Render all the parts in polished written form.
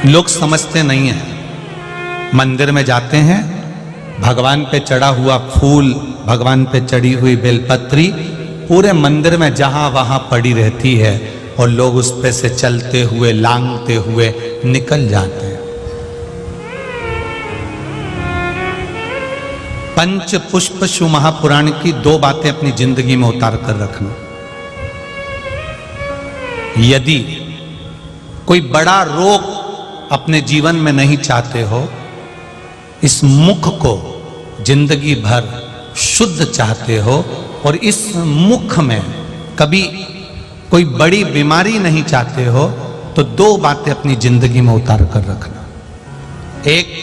लोग समझते नहीं हैं। मंदिर में जाते हैं, भगवान पे चढ़ा हुआ फूल, भगवान पे चढ़ी हुई बेलपत्री पूरे मंदिर में जहां वहां पड़ी रहती है और लोग उस पे से चलते हुए लांघते हुए निकल जाते हैं। पंच पुष्प शिव महापुराण की 2 बातें अपनी जिंदगी में उतार कर रखना। यदि कोई बड़ा रोग अपने जीवन में नहीं चाहते हो, इस मुख को जिंदगी भर शुद्ध चाहते हो और इस मुख में कभी कोई बड़ी बीमारी नहीं चाहते हो, तो 2 बातें अपनी जिंदगी में उतार कर रखना। एक,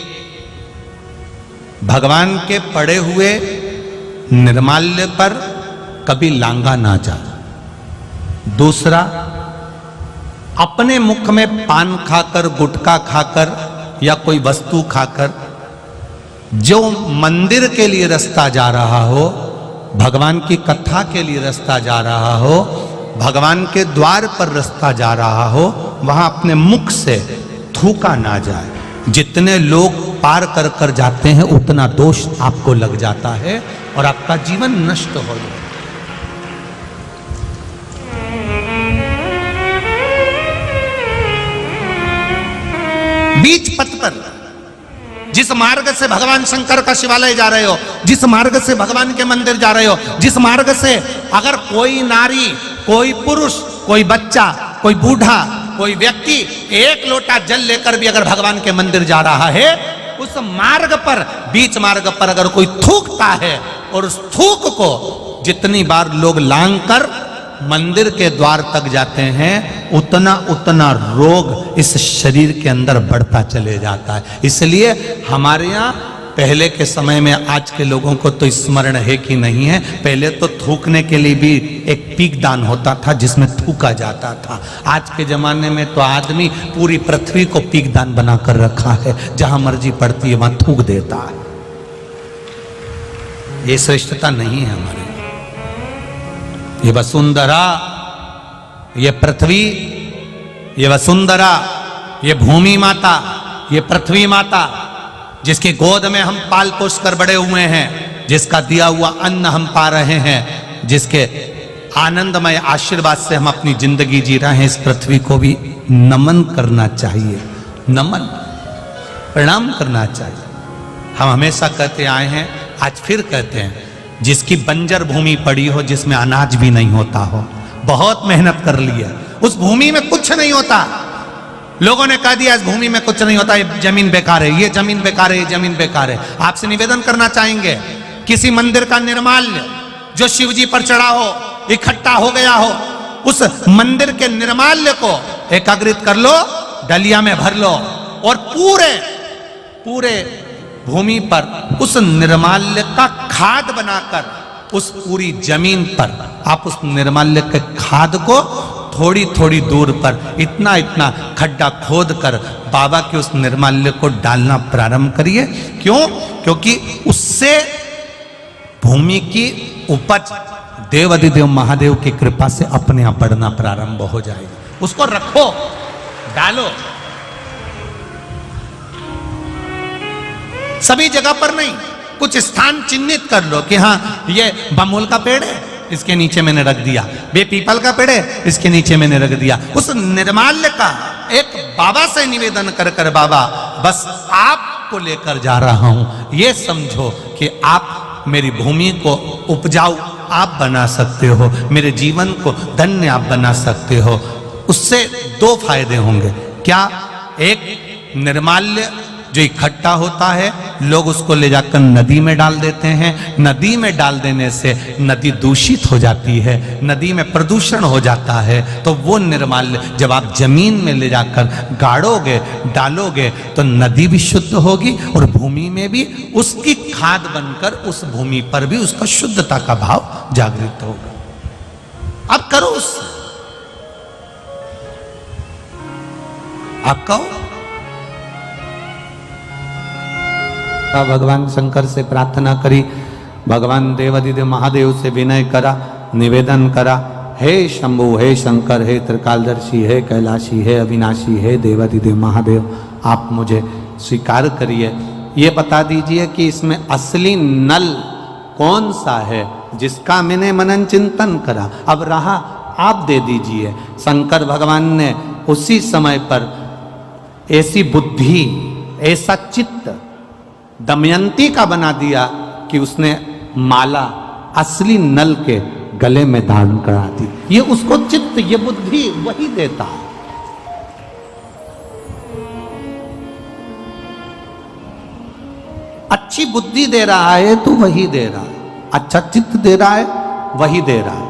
भगवान के पड़े हुए निर्माल्य पर कभी लांगा ना जा। दूसरा, अपने मुख में पान खाकर, गुटखा खाकर या कोई वस्तु खाकर जो मंदिर के लिए रास्ता जा रहा हो, भगवान की कथा के लिए रास्ता जा रहा हो, भगवान के द्वार पर रास्ता जा रहा हो, वहां अपने मुख से थूका ना जाए। जितने लोग पार कर कर जाते हैं उतना दोष आपको लग जाता है और आपका जीवन नष्ट हो जाता है। बीच पथ पर जिस मार्ग से भगवान शंकर का शिवालय जा रहे हो, जिस मार्ग से भगवान के मंदिर जा रहे हो, जिस मार्ग से अगर कोई नारी, कोई पुरुष, कोई बच्चा, कोई बूढ़ा, कोई व्यक्ति 1 लोटा जल लेकर भी अगर भगवान के मंदिर जा रहा है, उस मार्ग पर, बीच मार्ग पर अगर कोई थूकता है और उस थूक को जितनी बार लोग लांग कर मंदिर के द्वार तक जाते हैं, उतना उतना रोग इस शरीर के अंदर बढ़ता चले जाता है। इसलिए हमारे यहाँ पहले के समय में, आज के लोगों को तो स्मरण है कि नहीं है, पहले तो थूकने के लिए भी एक पीक दान होता था जिसमें थूका जाता था। आज के जमाने में तो आदमी पूरी पृथ्वी को पीक दान बनाकर रखा है, जहां मर्जी पड़ती है वहां थूक देता है। ये श्रेष्ठता नहीं है हमारे। ये वसुंधरा, ये पृथ्वी, ये वसुंधरा, ये भूमि माता, ये पृथ्वी माता, जिसकी गोद में हम पाल पोस कर बड़े हुए हैं, जिसका दिया हुआ अन्न हम पा रहे हैं, जिसके आनंदमय आशीर्वाद से हम अपनी जिंदगी जी रहे हैं, इस पृथ्वी को भी नमन करना चाहिए। नमन, प्रणाम करना चाहिए। हम हमेशा कहते आए हैं, आज फिर कहते हैं, जिसकी बंजर भूमि पड़ी हो, जिसमें अनाज भी नहीं होता हो, बहुत मेहनत कर ली है, उस भूमि में कुछ नहीं होता, लोगों ने कह दिया इस भूमि में कुछ नहीं होता, ये जमीन बेकार है, ये जमीन बेकार है, ये जमीन बेकार है। आपसे निवेदन करना चाहेंगे, किसी मंदिर का निर्माल्य जो शिव जी पर चढ़ा हो, इकट्ठा हो गया हो, उस मंदिर के निर्माल्य को एकत्रित कर लो, डलिया में भर लो और पूरे भूमि पर उस निर्माल्य का खाद बनाकर, उस पूरी जमीन पर आप उस निर्माल्य के खाद को थोड़ी थोड़ी दूर पर इतना इतना खड्डा खोद कर बाबा के उस निर्माल्य को डालना प्रारंभ करिए। क्यों? क्योंकि उससे भूमि की उपज देवाधिदेव महादेव की कृपा से अपने आप बढ़ना प्रारंभ हो जाएगी। उसको रखो, डालो, सभी जगह पर नहीं, कुछ स्थान चिन्हित कर लो कि हाँ ये बमूल का पेड़ है, इसके नीचे मैंने रख दिया, बे पीपल का पेड़ है, इसके नीचे मैंने रख दिया। उस निर्माल्य का एक बाबा से निवेदन कर कर, बाबा बस आपको लेकर जा रहा हूं, ये समझो कि आप मेरी भूमि को उपजाऊ आप बना सकते हो, मेरे जीवन को धन्य आप बना सकते हो। उससे 2 फायदे होंगे। क्या? एक, निर्माल्य जो इकट्ठा होता है, लोग उसको ले जाकर नदी में डाल देते हैं, नदी में डाल देने से नदी दूषित हो जाती है, नदी में प्रदूषण हो जाता है। तो वो निर्माल्य जब आप जमीन में ले जाकर गाड़ोगे, डालोगे, तो नदी भी शुद्ध होगी और भूमि में भी उसकी खाद बनकर उस भूमि पर भी उसका शुद्धता का भाव जागृत होगा। अब करो उससे, आप कहो। भगवान शंकर से प्रार्थना करी, भगवान देवाधिदेव महादेव से विनय करा, निवेदन करा, हे शंभु, हे शंकर, हे त्रिकालदर्शी, हे कैलाशी, हे अविनाशी, हे देवाधिदेव महादेव, आप मुझे स्वीकार करिए। ये बता दीजिए कि इसमें असली नल कौन सा है जिसका मैंने मनन चिंतन करा। अब रहा आप दे दीजिए। शंकर भगवान ने उसी समय पर ऐसी बुद्धि, ऐसा चित्त दमयंती का बना दिया कि उसने माला असली नल के गले में धारण करा दी। ये उसको चित्त, ये बुद्धि वही देता है। अच्छी बुद्धि दे रहा है तो वही दे रहा है, अच्छा चित्त दे रहा है वही दे रहा है।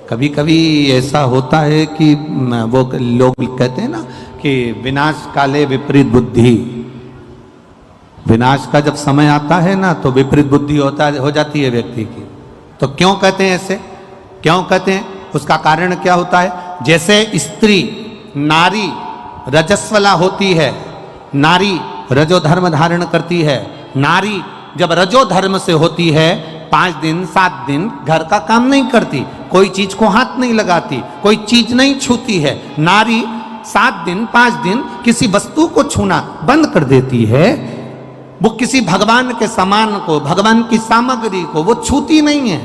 कभी कभी ऐसा होता है कि वो लोग कहते हैं ना कि विनाश काले विपरीत बुद्धि। विनाश का जब समय आता है ना तो विपरीत बुद्धि हो जाती है व्यक्ति की। तो क्यों कहते हैं ऐसे, क्यों कहते हैं, उसका कारण क्या होता है? जैसे स्त्री, नारी रजस्वला होती है, नारी रजो धर्म धारण करती है। नारी जब रजो धर्म से होती है 5 दिन 7 दिन घर का काम नहीं करती, कोई चीज को हाथ नहीं लगाती, कोई चीज नहीं छूती है। नारी 7 दिन 5 दिन किसी वस्तु को छूना बंद कर देती है। वो किसी भगवान के सामान को, भगवान की सामग्री को वो छूती नहीं है।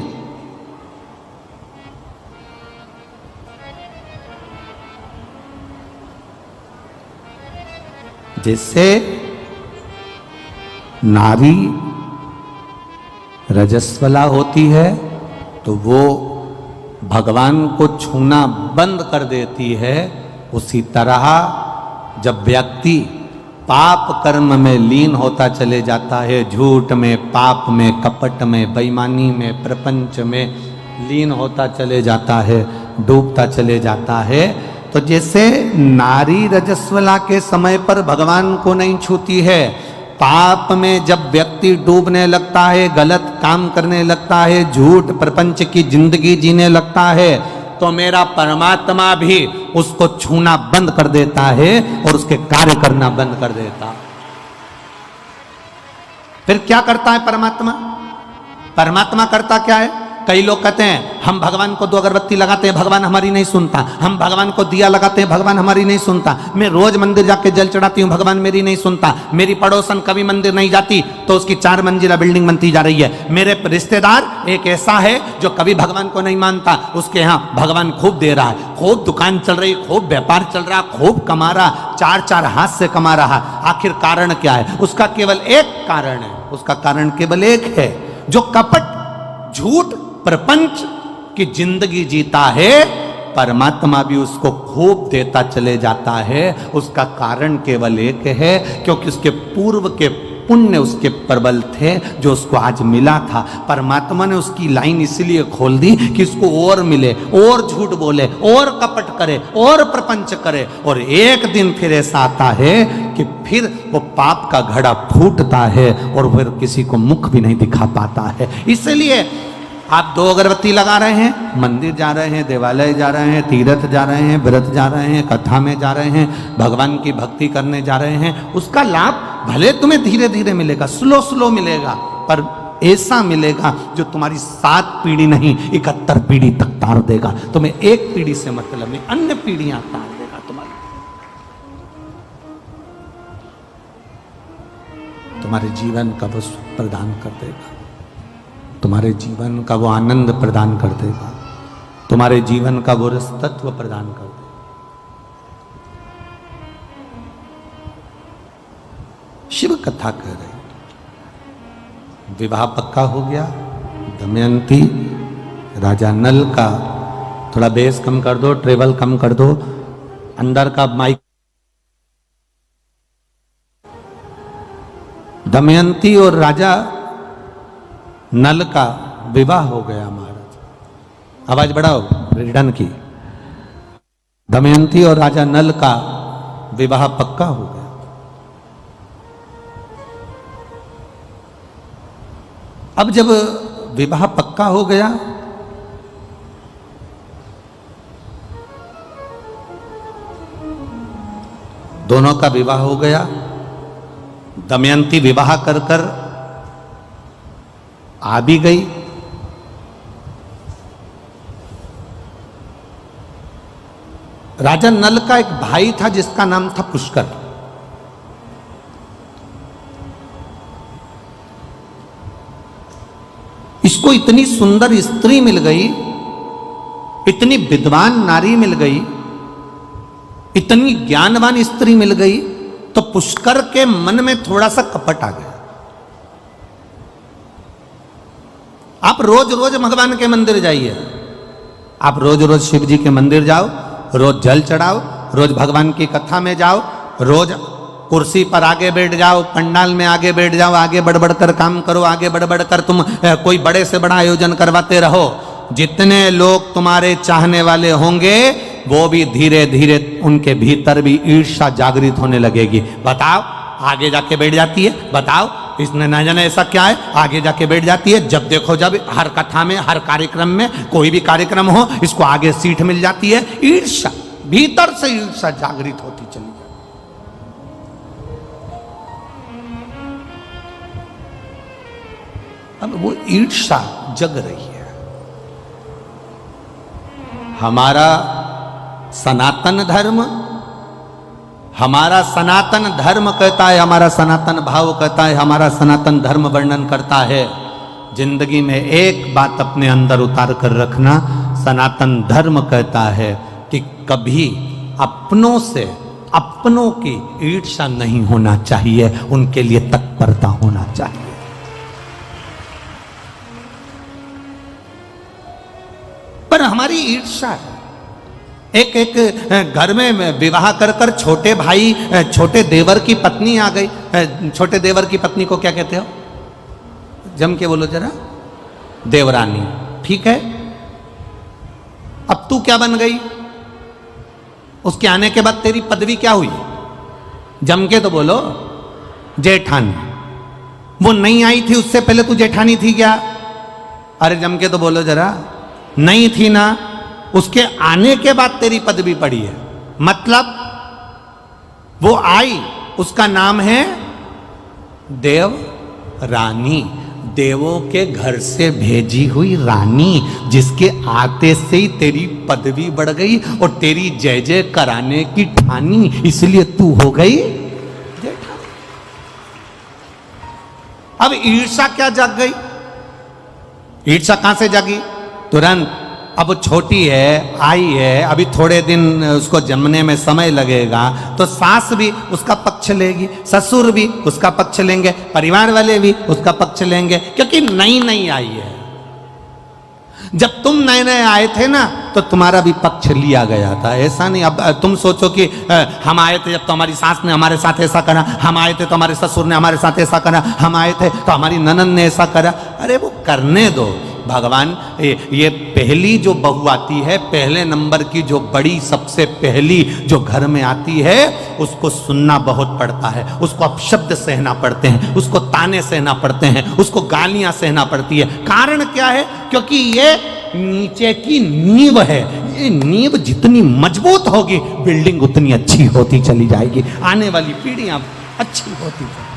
जैसे नारी रजस्वला होती है तो वो भगवान को छूना बंद कर देती है, उसी तरह जब व्यक्ति पाप कर्म में लीन होता चले जाता है, झूठ में, पाप में, कपट में, बेईमानी में, प्रपंच में लीन होता चले जाता है, डूबता चले जाता है, तो जैसे नारी रजस्वला के समय पर भगवान को नहीं छूती है, पाप में जब व्यक्ति डूबने लगता है, गलत काम करने लगता है, झूठ प्रपंच की जिंदगी जीने लगता है, तो मेरा परमात्मा भी उसको छूना बंद कर देता है और उसके कार्य करना बंद कर देता। फिर क्या करता है परमात्मा? परमात्मा करता क्या है? कई लोग कहते हैं हम भगवान को 2 अगरबत्ती लगाते हैं, भगवान हमारी नहीं सुनता। हम भगवान को दिया लगाते हैं, भगवान हमारी नहीं सुनता। मैं रोज मंदिर जाके जल चढ़ाती हूँ, भगवान मेरी नहीं सुनता। मेरी पड़ोसन कभी मंदिर नहीं जाती तो उसकी 4 मंजिला बिल्डिंग बनती जा रही है। मेरे रिश्तेदार एक ऐसा है जो कभी भगवान को नहीं मानता, उसके यहाँ भगवान खूब दे रहा है, खूब दुकान चल रही, खूब व्यापार चल रहा, खूब कमा रहा, 4 हाथ से कमा रहा। आखिर कारण क्या है? उसका केवल एक कारण है, उसका कारण केवल एक है, जो कपट, झूठ, प्रपंच की जिंदगी जीता है, परमात्मा भी उसको खूब देता चले जाता है। उसका कारण केवल एक है, क्योंकि उसके पूर्व के पुण्य उसके प्रबल थे जो उसको आज मिला था। परमात्मा ने उसकी लाइन इसलिए खोल दी कि उसको और मिले, और झूठ बोले, और कपट करे, और प्रपंच करे। और एक दिन फिर ऐसा आता है कि फिर वो पाप का घड़ा फूटता है और फिर किसी को मुख भी नहीं दिखा पाता है। इसलिए आप 2 अगरबत्ती लगा रहे हैं, मंदिर जा रहे हैं, देवालय जा रहे हैं, तीर्थ जा रहे हैं, व्रत जा रहे हैं, कथा में जा रहे हैं, भगवान की भक्ति करने जा रहे हैं, उसका लाभ भले तुम्हें धीरे धीरे मिलेगा, स्लो मिलेगा, पर ऐसा मिलेगा जो तुम्हारी 7 पीढ़ी नहीं 71 पीढ़ी तक तार देगा। तुम्हें एक पीढ़ी से मतलब नहीं, अन्य पीढ़ियां तार देगा तुम्हारे जीवन का वो सुख प्रदान कर देगा, तुम्हारे जीवन का वो आनंद प्रदान कर देगा, तुम्हारे जीवन का वो रस तत्व प्रदान कर देगा। शिव कथा कह रहे, विवाह पक्का हो गया। दमयंती राजा नल का, थोड़ा बेस कम कर दो, ट्रेवल कम कर दो, अंदर का माइक। दमयंती और राजा नल का विवाह हो गया महाराज। आवाज बढ़ाओ, रिटर्न की। दमयंती और राजा नल का विवाह पक्का हो गया। अब जब विवाह पक्का हो गया दोनों का विवाह हो गया। दमयंती विवाह कर कर आ भी गई राजा नल का एक भाई था जिसका नाम था पुष्कर। इसको इतनी सुंदर स्त्री मिल गई, इतनी विद्वान नारी मिल गई, इतनी ज्ञानवान स्त्री मिल गई, तो पुष्कर के मन में थोड़ा सा कपट आ गया। आप रोज रोज भगवान के मंदिर जाइए, आप रोज रोज शिव जी के मंदिर जाओ, रोज जल चढ़ाओ, रोज भगवान की कथा में जाओ, रोज कुर्सी पर आगे बैठ जाओ, पंडाल में आगे बैठ जाओ, आगे बढ़ बढ़ कर काम करो, आगे बढ़ बढ़ कर तुम कोई बड़े से बड़ा आयोजन करवाते रहो। जितने लोग तुम्हारे चाहने वाले होंगे वो भी धीरे धीरे उनके भीतर भी ईर्ष्या जागृत होने लगेगी। बताओ, आगे जाके बैठ जाती है, बताओ इसने ना जाने ऐसा क्या है, आगे जाके बैठ जाती है। जब देखो जब हर कथा में, हर कार्यक्रम में, कोई भी कार्यक्रम हो, इसको आगे सीट मिल जाती है। ईर्ष्या, भीतर से ईर्ष्या जागृत होती चली जाती। अब वो ईर्ष्या जग रही है। हमारा सनातन धर्म, हमारा सनातन धर्म कहता है, हमारा सनातन भाव कहता है, हमारा सनातन धर्म वर्णन करता है, जिंदगी में एक बात अपने अंदर उतार कर रखना। सनातन धर्म कहता है कि कभी अपनों से अपनों की ईर्ष्या नहीं होना चाहिए, उनके लिए तत्परता होना चाहिए। पर हमारी ईर्ष्या है। एक एक घर में विवाह कर कर छोटे भाई, छोटे देवर की पत्नी आ गई। छोटे देवर की पत्नी को क्या कहते हो? जम के बोलो जरा। देवरानी। ठीक है, अब तू क्या बन गई? उसके आने के बाद तेरी पदवी क्या हुई? जम के तो बोलो। जेठानी। वो नहीं आई थी उससे पहले तू जेठानी थी क्या? अरे जम के तो बोलो जरा। नहीं थी ना, उसके आने के बाद तेरी पदवी पड़ी है। मतलब वो आई, उसका नाम है देव रानी, देवों के घर से भेजी हुई रानी, जिसके आते से ही तेरी पदवी बढ़ गई और तेरी जय जय कराने की ठानी, इसलिए तू हो गई। अब ईर्ष्या क्या जाग गई? ईर्ष्या कहां से जागी? तुरंत। अब वो छोटी है, आई है, अभी थोड़े दिन उसको जमने में समय लगेगा, तो सास भी उसका पक्ष लेगी, ससुर भी उसका पक्ष लेंगे, परिवार वाले भी उसका पक्ष लेंगे, क्योंकि नई नई आई है। जब तुम नए नए आए थे ना, तो तुम्हारा भी पक्ष लिया गया था। ऐसा नहीं अब तुम सोचो कि हम आए थे जब तो हमारी सास ने हमारे साथ ऐसा करा, हम आए थे तो हमारे ससुर ने हमारे साथ ऐसा करा, हम आए थे तो हमारी ननद ने ऐसा करा। अरे वो करने दो। भगवान ये पहली जो बहू आती है, पहले नंबर की जो बड़ी सबसे पहली जो घर में आती है, उसको सुनना बहुत पड़ता है, उसको अपशब्द सहना पड़ते हैं, उसको ताने सहना पड़ते हैं, उसको गालियां सहना पड़ती है। कारण क्या है? क्योंकि ये नीचे की नींव है। ये नींव जितनी मजबूत होगी, बिल्डिंग उतनी अच्छी होती चली जाएगी, आने वाली पीढ़ियां अच्छी होती चली।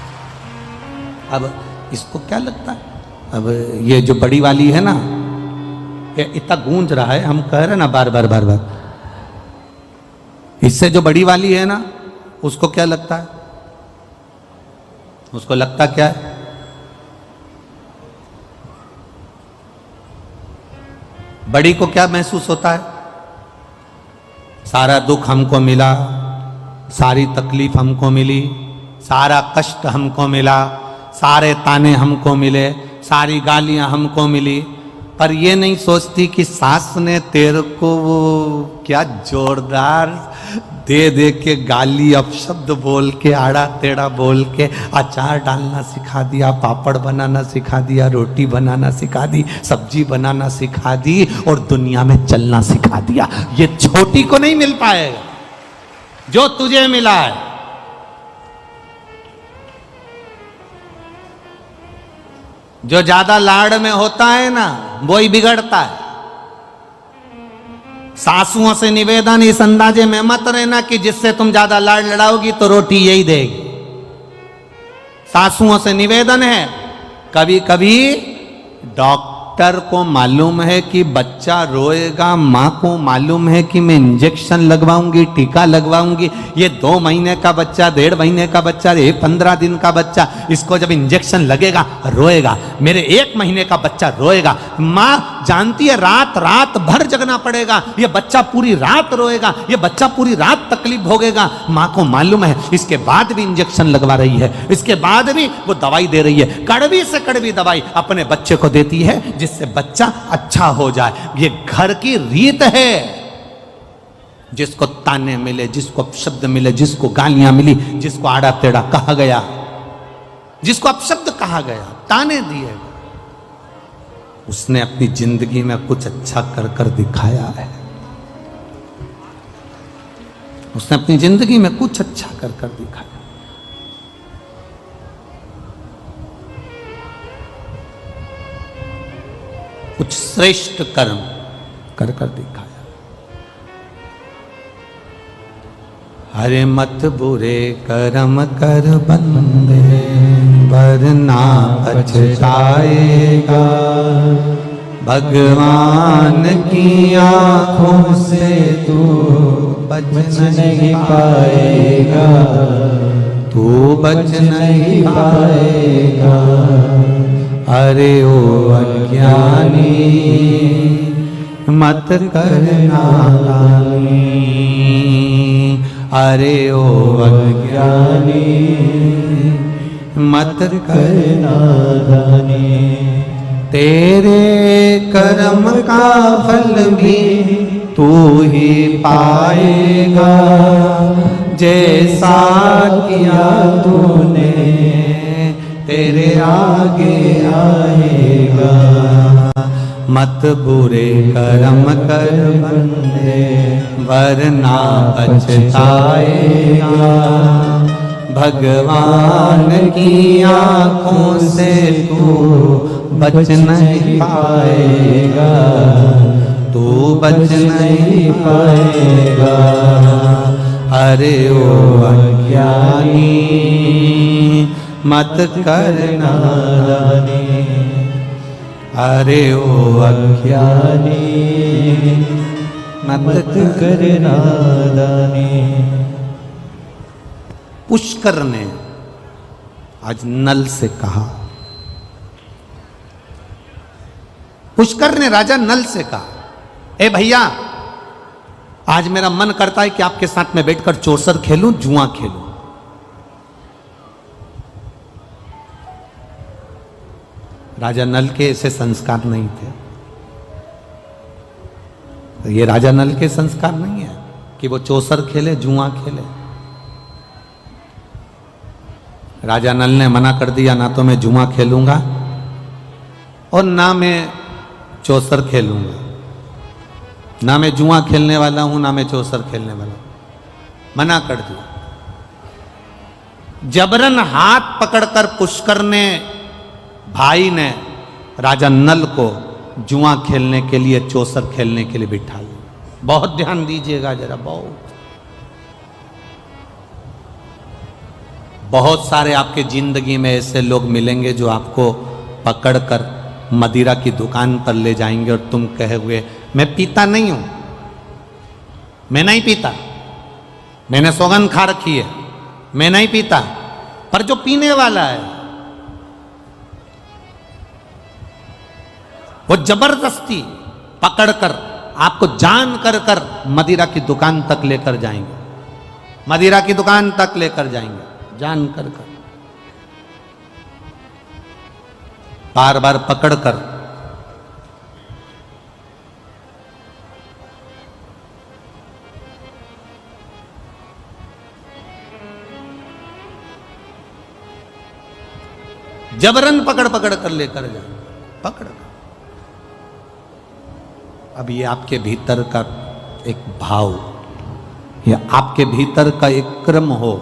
अब इसको क्या लगता है? अब ये जो बड़ी वाली है ना, ये इतना गूंज रहा है, हम कह रहे ना बार बार बार बार, इससे जो बड़ी वाली है ना, उसको क्या लगता है? उसको लगता क्या है? बड़ी को क्या महसूस होता है? सारा दुख हमको मिला, सारी तकलीफ हमको मिली, सारा कष्ट हमको मिला, सारे ताने हमको मिले, सारी गालियां हमको मिली, पर ये नहीं सोचती कि सास ने तेरे को वो क्या जोरदार दे दे के गाली, अपशब्द बोल के, आड़ा टेढ़ा बोल के अचार डालना सिखा दिया, पापड़ बनाना सिखा दिया, रोटी बनाना सिखा दी, सब्जी बनाना सिखा दी और दुनिया में चलना सिखा दिया। ये छोटी को नहीं मिल पाएगा जो तुझे मिला है। जो ज्यादा लाड़ में होता है ना, वो ही बिगड़ता है। सासुओं से निवेदन, इस अंदाजे में मत रहना कि जिससे तुम ज्यादा लाड़ लड़ाओगी तो रोटी यही देगी। सासुओं से निवेदन है, कभी कभी डॉक्टर को मालूम है कि बच्चा रोएगा, माँ को मालूम है कि मैं इंजेक्शन लगवाऊंगी, टीका लगवाऊंगी। ये 2 महीने का बच्चा, 1.5 महीने का बच्चा, ये 15 दिन का बच्चा, इसको जब इंजेक्शन लगेगा रोएगा। मेरे 1 महीने का बच्चा रोएगा। माँ जानती है रात रात भर जगना पड़ेगा, ये बच्चा पूरी रात रोएगा, ये बच्चा पूरी रात तकलीफ भोगेगा। माँ को मालूम है, इसके बाद भी इंजेक्शन लगवा रही है, इसके बाद भी वो दवाई दे रही है, कड़वी से कड़वी दवाई अपने बच्चे को देती है जिससे बच्चा अच्छा हो जाए। ये घर की रीत है। जिसको ताने मिले, जिसको अपशब्द मिले, जिसको गालियां मिली, जिसको आड़ा टेढ़ा कहा गया, जिसको अपशब्द कहा गया, ताने दिए, उसने अपनी जिंदगी में कुछ अच्छा कर कर दिखाया है। उसने अपनी जिंदगी में कुछ अच्छा कर कर दिखाया। कुछ श्रेष्ठ कर्म कर कर दिखाया। हरे मत बुरे कर्म कर बंदे, वरना पछताएगा। भगवान की आंखों से तू बच नहीं पाएगा, तू बच नहीं पाएगा। अरे ओ अज्ञानी मत कर नादानी, अरे ओ अज्ञानी मत कर नादानी। तेरे कर्म का फल भी तू ही पाएगा, जैसा किया तूने तेरे आगे आएगा। मत बुरे कर्म कर बंदे, वरना पछताएगा। भगवान की आंखों से तू बच नहीं पाएगा, तू बच नहीं पाएगा। अरे ओ अज्ञानी मत कर नादानी, अरे ओ अज्ञानी मत कर नादानी। पुष्कर ने आज नल से कहा, पुष्कर ने राजा नल से कहा, ए भैया आज मेरा मन करता है कि आपके साथ में बैठकर चौसर खेलूं, जुआ खेलूं। राजा नल के ऐसे संस्कार नहीं थे। तो ये राजा नल के संस्कार नहीं है कि वो चौसर खेले, जुआ खेले। राजा नल ने मना कर दिया, ना तो मैं जुआ खेलूंगा और ना मैं चौसर खेलूंगा। ना मैं जुआ खेलने वाला हूं, ना मैं चौसर खेलने वाला हूं। मना कर दिया। जबरन हाथ पकड़कर पुष्कर ने, भाई ने राजा नल को जुआ खेलने के लिए, चौसर खेलने के लिए बिठा लिया। बहुत ध्यान दीजिएगा जरा, बहुत सारे आपके जिंदगी में ऐसे लोग मिलेंगे जो आपको पकड़कर मदिरा की दुकान पर ले जाएंगे और तुम कहे हुए मैं पीता नहीं हूं, मैं नहीं पीता, मैंने सौगंध खा रखी है, मैं नहीं पीता। पर जो पीने वाला है वो जबरदस्ती पकड़कर आपको जान कर कर मदिरा की दुकान तक लेकर जाएंगे, मदिरा की दुकान तक लेकर जाएंगे जान कर कर, बार बार पकड़कर। जबरन पकड़ पकड़ कर लेकर जाएंगे, पकड़ कर। अब ये आपके भीतर का एक भाव, ये आपके भीतर का एक क्रम हो।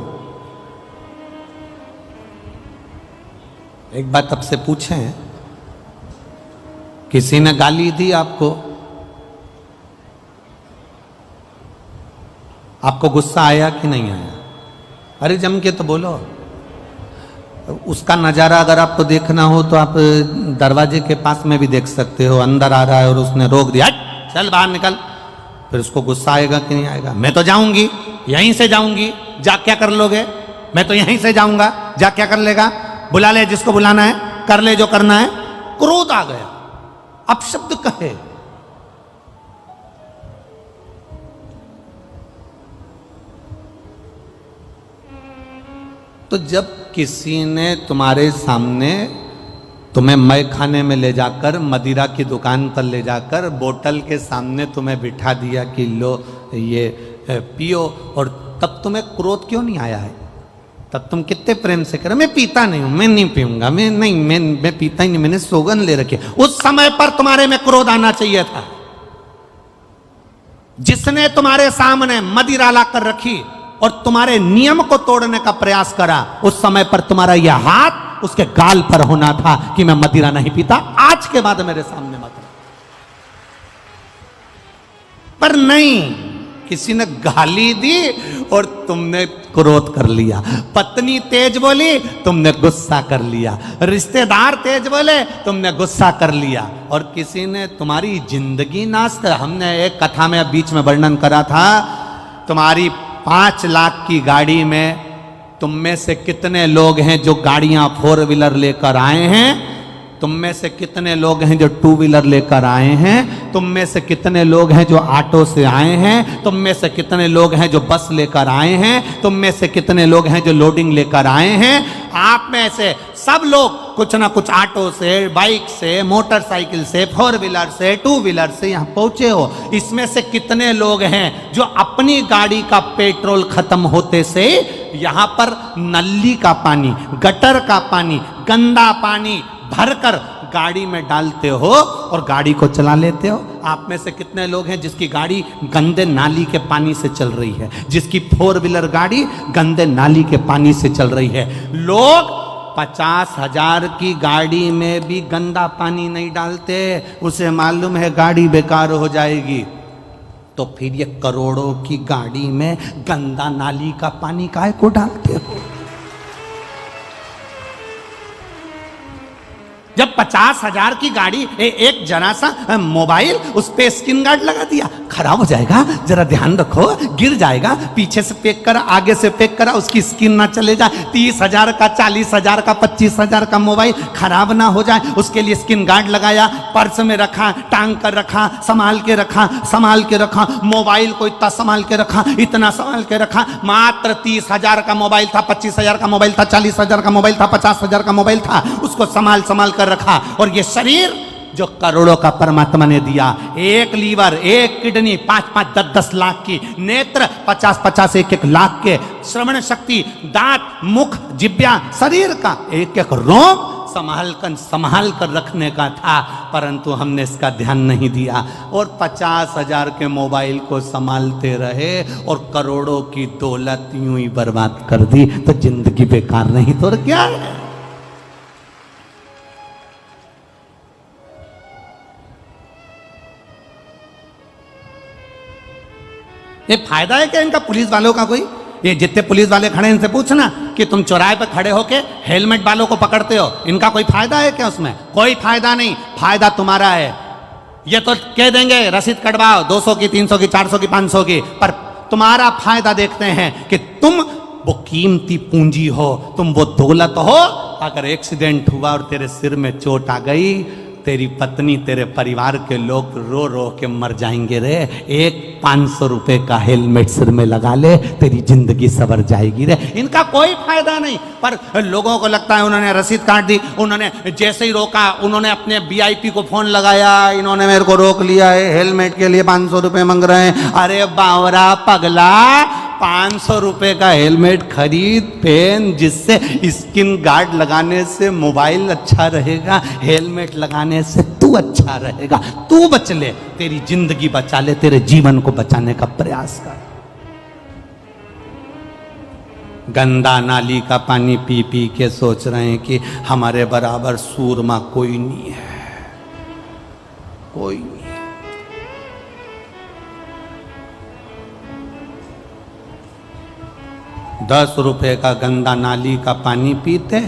एक बात आपसे पूछें, किसी ने गाली दी आपको, आपको गुस्सा आया कि नहीं आया? अरे जम के तो बोलो। उसका नज़ारा अगर आपको देखना हो तो आप दरवाजे के पास में भी देख सकते हो। अंदर आ रहा है और उसने रोक दिया, हट चल बाहर निकल, फिर उसको गुस्सा आएगा कि नहीं आएगा? मैं तो जाऊंगी, यहीं से जाऊंगी, जा क्या कर लोगे? मैं तो यहीं से जाऊंगा, जा क्या कर लेगा? बुला ले जिसको बुलाना है, कर ले जो करना है। क्रोध आ गया, अपशब्द कहे। तो जब किसी ने तुम्हारे सामने तुम्हें मय खाने में ले जाकर, मदिरा की दुकान पर ले जाकर, बोतल के सामने तुम्हें बिठा दिया कि लो ये पियो, और तब तुम्हें क्रोध क्यों नहीं आया है? तब तुम कितने प्रेम से करो, मैं पीता नहीं हूं, मैं नहीं पीऊंगा, मैं पीता ही नहीं, मैंने सौगंध ले रखी। उस समय पर तुम्हारे में क्रोध आना चाहिए था। जिसने तुम्हारे सामने मदिरा ला कर रखी और तुम्हारे नियम को तोड़ने का प्रयास करा, उस समय पर तुम्हारा यह हाथ उसके गाल पर होना था कि मैं मदिरा नहीं पीता, आज के बाद मेरे सामने मत। पर नहीं, किसी ने गाली दी और तुमने क्रोध कर लिया। पत्नी तेज बोली, तुमने गुस्सा कर लिया। रिश्तेदार तेज बोले, तुमने गुस्सा कर लिया। और किसी ने तुम्हारी जिंदगी नाश। हमने एक कथा में बीच में वर्णन करा था, तुम्हारी 5 लाख की गाड़ी में तुम में से कितने लोग हैं जो गाड़ियां 4 व्हीलर लेकर आए हैं? तुम में से कितने लोग हैं जो 2 व्हीलर लेकर आए हैं? तुम में से कितने लोग हैं जो ऑटो से आए हैं? तुम में से कितने लोग हैं जो बस लेकर आए हैं? तुम में से कितने लोग हैं जो लोडिंग लेकर आए हैं? आप में से सब लोग कुछ ना कुछ ऑटो से, बाइक से, मोटरसाइकिल से, 4 व्हीलर से, 2 व्हीलर से यहां पहुंचे हो। इसमें से कितने लोग हैं जो अपनी गाड़ी का पेट्रोल खत्म होते से यहां पर नली का पानी, गटर का पानी, गंदा पानी भरकर गाड़ी में डालते हो और गाड़ी को चला लेते हो? आप में से कितने लोग हैं जिसकी गाड़ी गंदे नाली के पानी से चल रही है, जिसकी 4 व्हीलर गाड़ी गंदे नाली के पानी से चल रही है? लोग 50,000 की गाड़ी में भी गंदा पानी नहीं डालते, उसे मालूम है गाड़ी बेकार हो जाएगी। तो फिर ये करोड़ों की गाड़ी में गंदा नाली का पानी काहे को डालते हो? जब 50,000 की गाड़ी एक जरा सा मोबाइल, उस पे स्क्रीन गार्ड लगा दिया, खराब हो जाएगा, जरा ध्यान रखो, गिर जाएगा, पीछे से पैक करा, आगे से पैक करा, उसकी स्क्रीन ना चले जाए। 30,000 का, 40,000 का, 25,000 का मोबाइल खराब ना हो जाए, उसके लिए स्क्रीन गार्ड लगाया, पर्स में रखा, टांग कर रखा, संभाल के रखा, मोबाइल को इतना संभाल के रखा, इतना संभाल के रखा। मात्र 30,000 का मोबाइल था, 25,000 का मोबाइल था, 40,000 का मोबाइल था, 50,000 का मोबाइल था, उसको संभाल कर रखा। और ये शरीर जो करोड़ों का परमात्मा ने दिया, एक लीवर, एक किडनी, 5-5, 10-10 लाख की, नेत्र 50-50, 1-1 लाख के, श्रवण शक्ति, दांत, मुख, जिब्या, शरीर का एक-एक रोम संभाल कर रखने का था, परंतु हमने इसका ध्यान नहीं दिया और 50,000 के मोबाइल को संभालते रहे और करोड़ों की दौलत यूं ही बर्बाद कर दी। तो जिंदगी बेकार नहीं तो क्या है? ये फायदा है क्या इनका पुलिस वालों का? कोई ये जितने पुलिस वाले खड़े हैं इनसे पूछना कि तुम चौराहे पर खड़े होके हेलमेट वालों को पकड़ते हो, इनका कोई फायदा है क्या? उसमें कोई फायदा नहीं, फायदा तुम्हारा है। ये तो कह देंगे रसीद कटवाओ 200 की, 300 की, 400 की, 500 की, पर तुम्हारा फायदा देखते हैं कि तुम वो कीमती पूंजी हो, तुम वो दौलत हो। अगर एक्सीडेंट हुआ और तेरे सिर में चोट आ गई, तेरी पत्नी, तेरे परिवार के लोग रो रो के मर जाएंगे रे। एक 500 रुपए का हेलमेट सिर में लगा ले, तेरी जिंदगी सवर जाएगी रे। इनका कोई फायदा नहीं, पर लोगों को लगता है उन्होंने रसीद काट दी, उन्होंने जैसे ही रोका, उन्होंने अपने VIP को फोन लगाया, इन्होंने मेरे को रोक लिया है, हेलमेट के लिए 500 रुपए मांग रहे हैं। अरे बावरा पगला, 500 रुपए का हेलमेट खरीद, पहन, जिससे स्किन गार्ड लगाने से मोबाइल अच्छा रहेगा, हेलमेट लगाने से तू अच्छा रहेगा, तू बच ले, तेरी जिंदगी बचा ले, तेरे जीवन को बचाने का प्रयास कर। गंदा नाली का पानी पी पी के सोच रहे हैं कि हमारे बराबर सूरमा कोई नहीं है, कोई नहीं। 10 रुपए का गंदा नाली का पानी पीते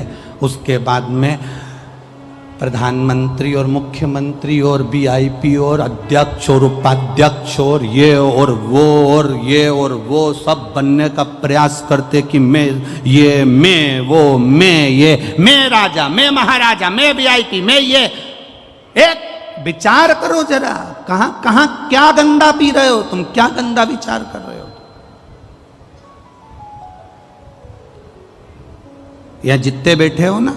उसके बाद में प्रधानमंत्री और मुख्यमंत्री और वीआईपी और अध्यक्ष और उपाध्यक्ष और ये और वो सब बनने का प्रयास करते कि मैं ये, मैं वो, मैं ये, मैं राजा, मैं महाराजा, मैं वीआईपी, मैं ये। एक विचार करो जरा, कहां कहां क्या गंदा पी रहे हो तुम, क्या गंदा विचार कर रहे हो। या जितने बैठे हो ना,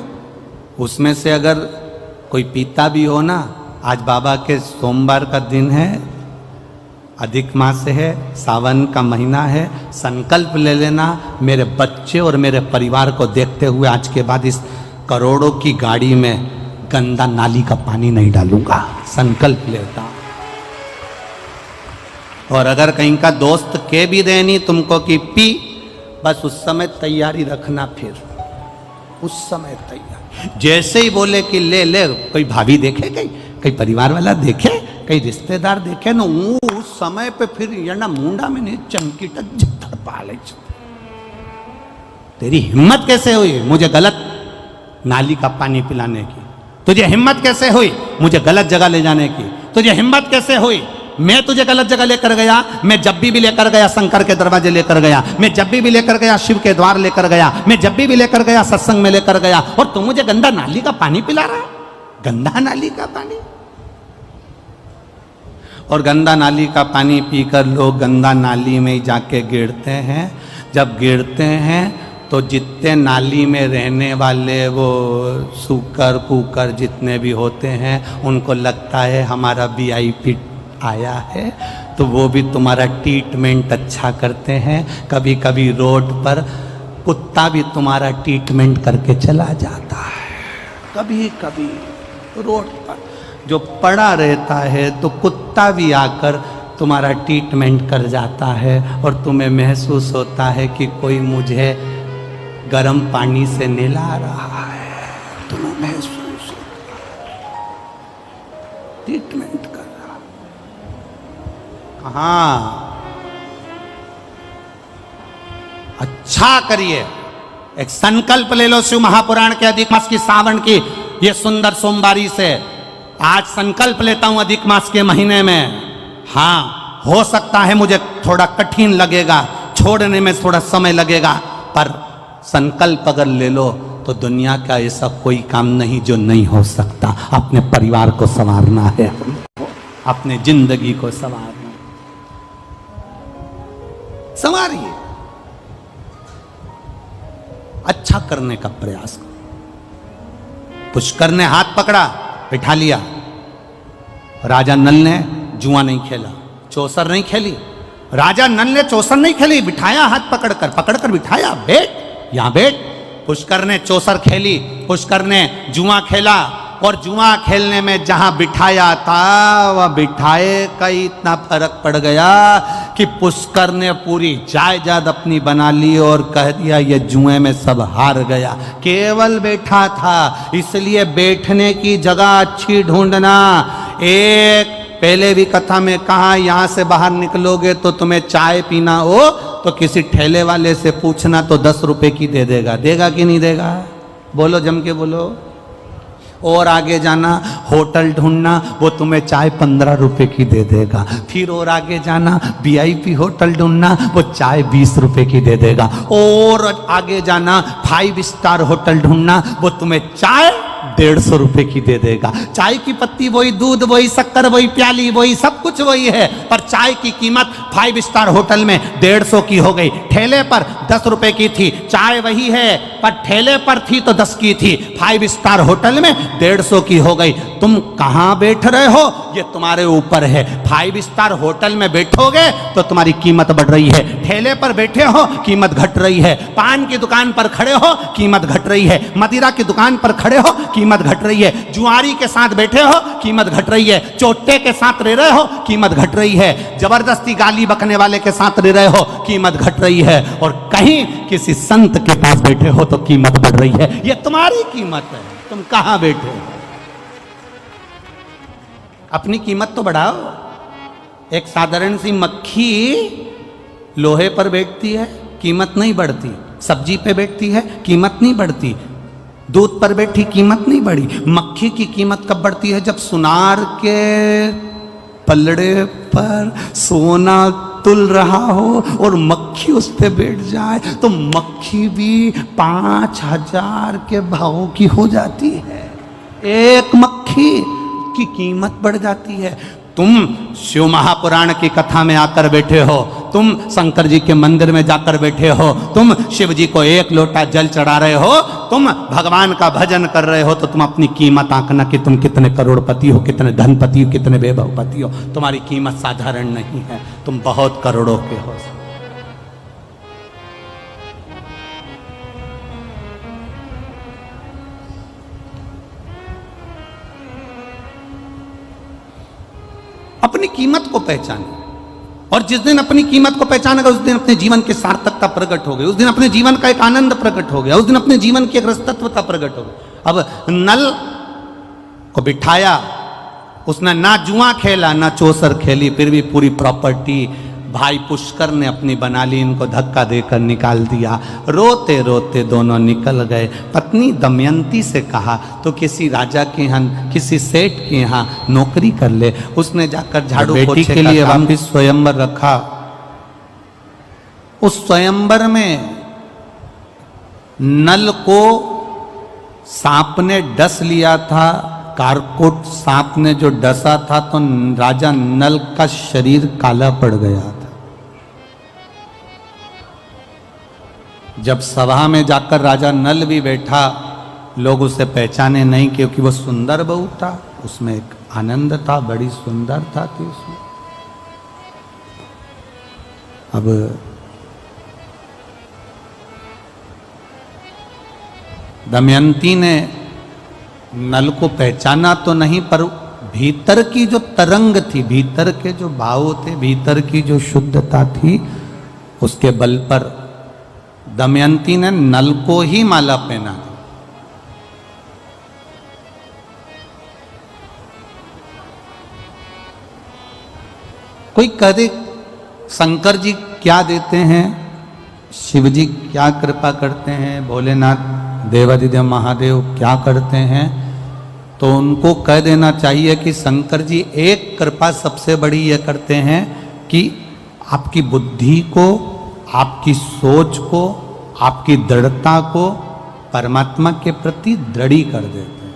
उसमें से अगर कोई पीता भी हो ना, आज बाबा के सोमवार का दिन है, अधिक मास है, सावन का महीना है, संकल्प ले लेना, मेरे बच्चे और मेरे परिवार को देखते हुए आज के बाद इस करोड़ों की गाड़ी में गंदा नाली का पानी नहीं डालूंगा, संकल्प लेता। और अगर कहीं का दोस्त के भी देनी तुमको कि पी, बस उस समय तैयारी रखना, फिर उस समय तैयार। जैसे ही बोले कि ले ले, कोई भाभी देखे, कहीं परिवार वाला देखे, कहीं रिश्तेदार देखे ना, उस समय पे फिर ये ना मुंडा में नहीं चमकी टक पाले। तेरी हिम्मत कैसे हुई मुझे गलत नाली का पानी पिलाने की? तुझे हिम्मत कैसे हुई मुझे गलत जगह ले जाने की? तुझे हिम्मत कैसे हुई? मैं तुझे गलत जगह लेकर गया, मैं जब भी लेकर गया शंकर के दरवाजे लेकर गया, मैं जब भी लेकर गया शिव के द्वार लेकर गया, मैं जब भी लेकर गया सत्संग में लेकर गया, और तू मुझे गंदा नाली का पानी पिला रहा है? गंदा नाली का पानी। और गंदा नाली का पानी पीकर लोग गंदा नाली में ही जाके गिरते हैं। जब गिरते हैं तो जितने नाली में रहने वाले वो सूकर कुकर जितने भी होते हैं, उनको लगता है हमारा वीआईपी आया है, तो वो भी तुम्हारा ट्रीटमेंट अच्छा करते हैं। कभी कभी रोड पर कुत्ता भी तुम्हारा ट्रीटमेंट करके चला जाता है। कभी कभी रोड पर जो पड़ा रहता है तो कुत्ता भी आकर तुम्हारा ट्रीटमेंट कर जाता है, और तुम्हें महसूस होता है कि कोई मुझे गर्म पानी से नहला रहा है, तुम्हें महसूस ट्रीटमेंट कर रहा। कहां? अच्छा करिए, एक संकल्प ले लो शिव महापुराण के अधिक मास की सावन की ये सुंदर सोमवारी से। आज संकल्प लेता हूं अधिक मास के महीने में। हाँ, हो सकता है मुझे थोड़ा कठिन लगेगा, छोड़ने में थोड़ा समय लगेगा, पर संकल्प अगर ले लो तो दुनिया का ऐसा कोई काम नहीं जो नहीं हो सकता। अपने परिवार को संवारना है, अपने जिंदगी को संवारना, संवारिए, अच्छा करने का प्रयास करो। पुष्कर ने हाथ पकड़ा, बिठा लिया। राजा नल ने जुआ नहीं खेला, चौसर नहीं खेली। राजा नल ने चौसर नहीं खेली, बिठाया हाथ पकड़कर बिठाया, बैठ यहां बैठ। पुष्कर ने चौसर खेली, पुष्कर ने जुआ खेला, और जुआ खेलने में जहां बिठाया था वह बिठाए का इतना फर्क पड़ गया कि पुष्कर ने पूरी जायदाद अपनी बना ली और कह दिया ये जुए में सब हार गया। केवल बैठा था, इसलिए बैठने की जगह अच्छी ढूंढना। एक पहले भी कथा में कहा, यहां से बाहर निकलोगे तो तुम्हें चाय पीना हो तो किसी ठेले वाले से पूछना तो 10 रुपए की दे देगा। देगा कि नहीं देगा? बोलो, जम के बोलो। और आगे जाना, होटल ढूंढना, वो तुम्हें चाय 15 रुपए की दे देगा। फिर और आगे जाना, वीआईपी होटल ढूंढना, वो चाय 20 रुपए की दे देगा। और आगे जाना, 5 स्टार होटल ढूंढना, वो तुम्हें चाय 150 रुपए की दे देगा। चाय की पत्ती वही, दूध वही, शक्कर वही, प्याली वही, सब कुछ वही है, पर चाय की कीमत 5 स्टार होटल में 150 की हो गई। ठेले पर 10 रुपए की थी, चाय वही है, पर ठेले पर थी तो 10 की थी, 5 स्टार होटल में 150 की हो गई। तुम कहां बैठ रहे हो ये तुम्हारे ऊपर है। 5 स्टार होटल में बैठोगे तो तुम्हारी कीमत बढ़ रही है, ठेले पर बैठे हो कीमत घट रही है, पान की दुकान पर खड़े हो कीमत घट रही है, मदिरा की दुकान पर खड़े हो कीमत घट रही है, जुआरी के साथ बैठे हो कीमत घट रही है, चोटे के साथ रह रहे हो कीमत घट रही है, जबरदस्ती गाली बकने वाले के साथ रह रहे हो कीमत घट रही है, और कहीं किसी संत के पास बैठे हो तो कीमत बढ़ रही है। ये तुम्हारी कीमत है, तुम कहां बैठे हो? अपनी कीमत तो बढ़ाओ। एक साधारण सी मक्खी लोहे पर बैठती है, कीमत नहीं बढ़ती, सब्जी पे बैठती है, कीमत नहीं बढ़ती, दूध पर बैठी कीमत नहीं बढ़ी। मक्खी की कीमत कब बढ़ती है? जब सुनार के पलड़े पर सोना तुल रहा हो और मक्खी उस पे बैठ जाए तो मक्खी भी 5,000 के भाव की हो जाती है। एक मक्खी की कीमत बढ़ जाती है। तुम शिव महापुराण की कथा में आकर बैठे हो, तुम शंकर जी के मंदिर में जाकर बैठे हो, तुम शिव जी को एक लोटा जल चढ़ा रहे हो, तुम भगवान का भजन कर रहे हो, तो तुम अपनी कीमत आंकना कि तुम कितने करोड़पति हो, कितने धनपति हो, कितने वैभवपति हो। तुम्हारी कीमत साधारण नहीं है, तुम बहुत करोड़ों के हो। अपनी कीमत को पहचाने, और जिस दिन अपनी कीमत को पहचानेगा उस दिन अपने जीवन की सार्थकता प्रकट हो गई, उस दिन अपने जीवन का एक आनंद प्रकट हो गया, उस दिन अपने जीवन की एक रसतत्वता प्रकट हो गई। अब नल को बिठाया, उसने ना जुआ खेला ना चौसर खेली, फिर भी पूरी प्रॉपर्टी भाई पुष्कर ने अपनी बना ली, इनको धक्का देकर निकाल दिया। रोते रोते दोनों निकल गए। पत्नी दमयंती से कहा तो किसी राजा के यहाँ, किसी सेठ के यहाँ नौकरी कर ले। उसने जाकर झाड़ू पोछे के लिए वापिस स्वयंवर रखा। उस स्वयंवर में नल को सांप ने डस लिया था। कारकोट सांप ने जो डसा था तो राजा नल का शरीर काला पड़ गया था। जब सभा में जाकर राजा नल भी बैठा, लोग उसे पहचाने नहीं, क्योंकि वो सुंदर बहू था, उसमें एक आनंद था, बड़ी सुंदरता थी उसमें। अब दमयंती ने नल को पहचाना तो नहीं, पर भीतर की जो तरंग थी, भीतर के जो भाव थे, भीतर की जो शुद्धता थी, उसके बल पर दमयंती ने नल को ही माला पहना। कोई कहे शंकर जी क्या देते हैं, शिव जी क्या कृपा करते हैं, भोलेनाथ देवादिदेव महादेव क्या करते हैं, तो उनको कह देना चाहिए कि शंकर जी एक कृपा सबसे बड़ी ये करते हैं कि आपकी बुद्धि को, आपकी सोच को, आपकी दृढ़ता को परमात्मा के प्रति दृढ़ी कर देते हैं।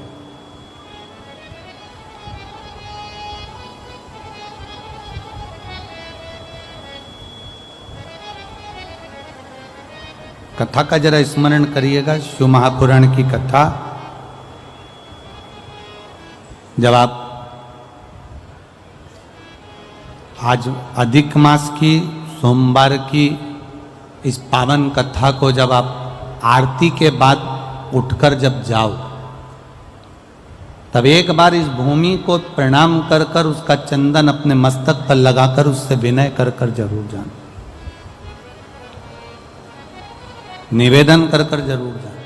कथा का जरा स्मरण करिएगा, शिव महापुराण की कथा। जब आप आज अधिक मास की सोमवार की इस पावन कथा को जब आप आरती के बाद उठकर जब जाओ, तब एक बार इस भूमि को प्रणाम कर कर उसका चंदन अपने मस्तक पर लगाकर उससे विनय कर कर जरूर जाना, निवेदन कर कर जरूर जाना।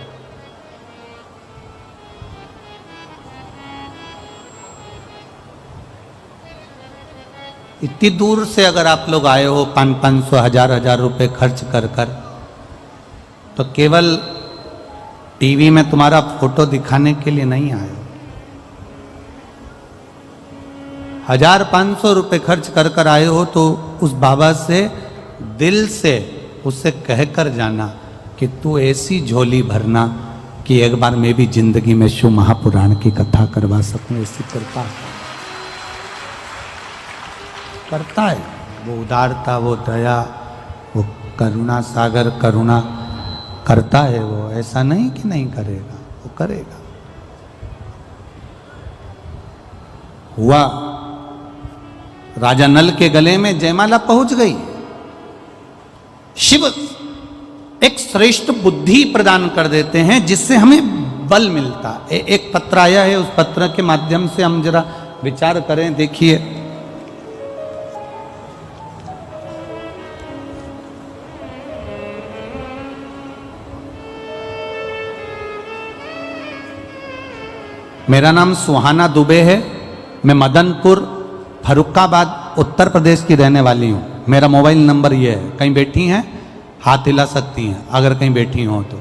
इतनी दूर से अगर आप लोग आए हो 500-500 हजार रुपए खर्च कर कर, तो केवल टीवी में तुम्हारा फोटो दिखाने के लिए नहीं आए हो। 1,500 रुपए खर्च कर कर आए हो तो उस बाबा से दिल से उससे कह कर जाना कि तू ऐसी झोली भरना कि एक बार मैं भी जिंदगी में शिव महापुराण की कथा करवा सकूं। ऐसी कृपा करता है वो, उदारता, वो दया, वो करुणा सागर करुणा करता है वो। ऐसा नहीं कि नहीं करेगा, वो करेगा। हुआ राजा नल के गले में जयमाला पहुंच गई। शिव एक श्रेष्ठ बुद्धि प्रदान कर देते हैं जिससे हमें बल मिलता। एक पत्र आया है, उस पत्र के माध्यम से हम जरा विचार करें। देखिए, मेरा नाम सुहाना दुबे है। मैं मदनपुर फर्रुखाबाद उत्तर प्रदेश की रहने वाली हूँ। मेरा मोबाइल नंबर ये है। कहीं बैठी हैं हाथ हिला सकती हैं अगर कहीं बैठी हो तो।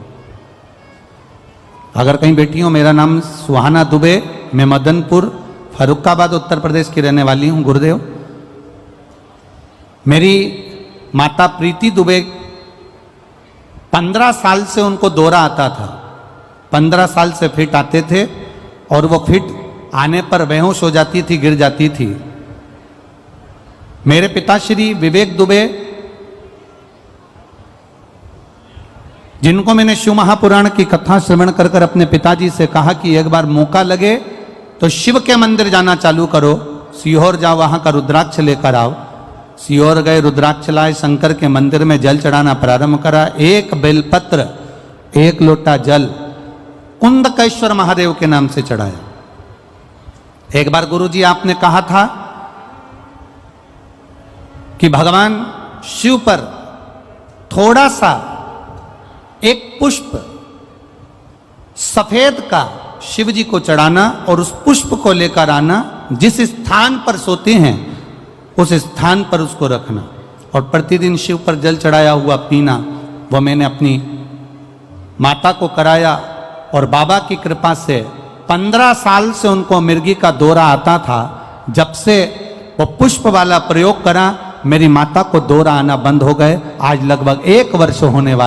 अगर कहीं बैठी हो, मेरा नाम सुहाना दुबे, मैं मदनपुर फर्रुखाबाद उत्तर प्रदेश की रहने वाली हूँ गुरुदेव। मेरी माता प्रीति दुबे 15 साल से उनको दौरा आता था, 15 साल से फिट आते थे और वो फिट आने पर बेहोश हो जाती थी, गिर जाती थी। मेरे पिताश्री विवेक दुबे, जिनको मैंने शिव महापुराण की कथा श्रवण कर कर अपने पिताजी से कहा कि एक बार मौका लगे तो शिव के मंदिर जाना चालू करो, सीहोर जाओ, वहां का रुद्राक्ष लेकर आओ। सीहोर गए, रुद्राक्ष लाए, शंकर के मंदिर में जल चढ़ाना प्रारंभ करा। एक बेलपत्र, एक लोटा जल कुंदकेश्वर महादेव के नाम से चढ़ाया। एक बार गुरुजी आपने कहा था कि भगवान शिव पर थोड़ा सा एक पुष्प सफेद का शिव जी को चढ़ाना और उस पुष्प को लेकर आना, जिस स्थान पर सोते हैं उस स्थान पर उसको रखना और प्रतिदिन शिव पर जल चढ़ाया हुआ पीना। वो मैंने अपनी माता को कराया और बाबा की कृपा से 15 साल से उनको मिर्गी का दौरा आता था। जब से वो पुष्प वाला प्रयोग करा, मेरी माता को दौरा आना बंद हो गए। आज लगभग 1 वर्ष होने वाला